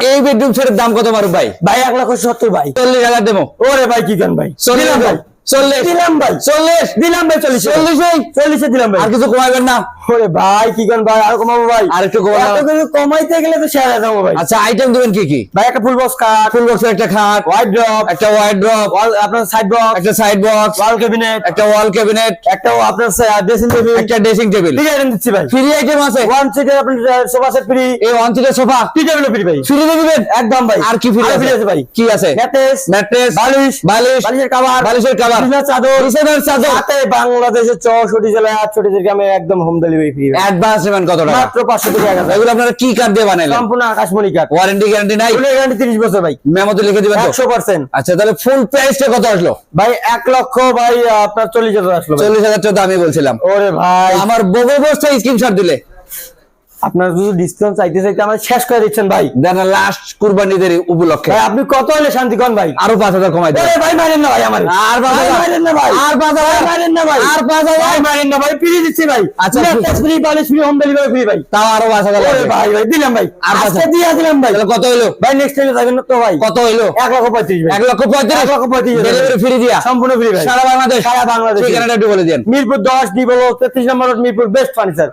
এই বেডরুম সেটের দাম কত মারুফ ভাই? ভাই 1,70,000 ভাই। 40,000 দেবো। ওরে ভাই কি গান ভাই, 40 ভাই 40 দিলাম ভাই, 40 দিলাম ভাই 40 40 দিলাম ভাই। আর কিছু কমাবেন না? ওরে ভাই কি গান ভাই, আর কমাবো ভাই? আর একটু কমাবো। এত কিছু কমাইতে গেলে তো শেয়ার হয়ে যাবো ভাই। আচ্ছা আইটেম দিবেন কি কি? ভাই একটা ফুল বক্স কাট, ফুল বক্সের একটা খাট, হোয়াইট ড্রপ, একটা ওয়াইড ড্রপ, আপনার সাইড বক্স, একটা সাইড বক্স, ওয়াল ক্যাবিনেট, একটা ওয়াল ক্যাবিনেট, একটা আপনার ড্রেসিং টেবিল, একটা ড্রেসিং টেবিল। ঠিক আছে দিচ্ছি ভাই। ফ্রি আইটেম আছে। ওয়ান সিটের আপনার সোফা সেট ফ্রি, এই ওয়ান সিটের সোফা টি টেবিল ফ্রি ভাই। ফ্রি দিবেন একদম ভাই। আর কি ফ্রি ফ্রি আছে ভাই? কি আছে? ম্যাট্রেস, ম্যাট্রেস, বালিশ, বালিশ, বালিশের কভার, বালিশের কভার, বিছানার চাদর, বিছানার চাদর। সাথে বাংলাদেশের 64 জেলায় 68 গ্রামে একদম হোম ডেলিভারি ফ্রি। অ্যাডভান্স নেবেন কত টাকা? মাত্র 500 টাকা। এগুলো আপনারা কি কার্ড দিয়ে বানাইলেন? সম্পূর্ণ আকাশমণি কাঠ, ওয়ারেন্টি গ্যারান্টি নাই? গ্যারান্টি 30 বছর ভাই। মেমোতে লিখে দিবেন তো? 100%। আচ্ছা তাহলে ফুল প্রাইসটা কত আসলো? ভাই 1 লক্ষ ভাই আপনার 40,000 আসলো ভাই। 40,000 টাকা আমি বলছিলাম। ওরে ভাই আমার বগো বস্তা স্ক্রিনশট দিলে আপনার যদি ডিসকাউন্ট চাইতে আমার শেষ করে দিচ্ছেন ভাই। দেন লাস্ট কুরবানিদের উপলক্ষে ভাই আপনি কত হলে শান্তি কোন ভাই? আরো 5,000 কমাই দেন। ওরে ভাই মারেন না ভাই আমার। আর 5,000 মারেন না ভাই। আর 5,000 মারেন না ভাই। আর 5,000 ভাই মারেন না ভাই, ফ্রি দিচ্ছি ভাই। আচ্ছা, ফ্রি, বালিশ ফ্রি, হোম ডেলিভারি ফ্রি ভাই। তাও আরো 5,000 ওরে লাগবে। ভাই ভাই দিলাম ভাই। আর আজকে দিয়ে দিলাম ভাই। তাহলে কত হইলো? ভাই নেক্সট টাইমে যাবেন না তো ভাই? কত হইলো? 1,35,000 ভাই। 1,35,000 ডেলিভারি ফ্রি দিয়া সম্পূর্ণ ফ্রি ভাই। সারা বাংলাদেশ। সারা বাংলাদেশ। ঠিকানাটা একটু বলে দেন। মিরপুর 10 ডি ব্লক 33 নম্বর রোড, মিরপুর বেস্ট ফার্নিচার।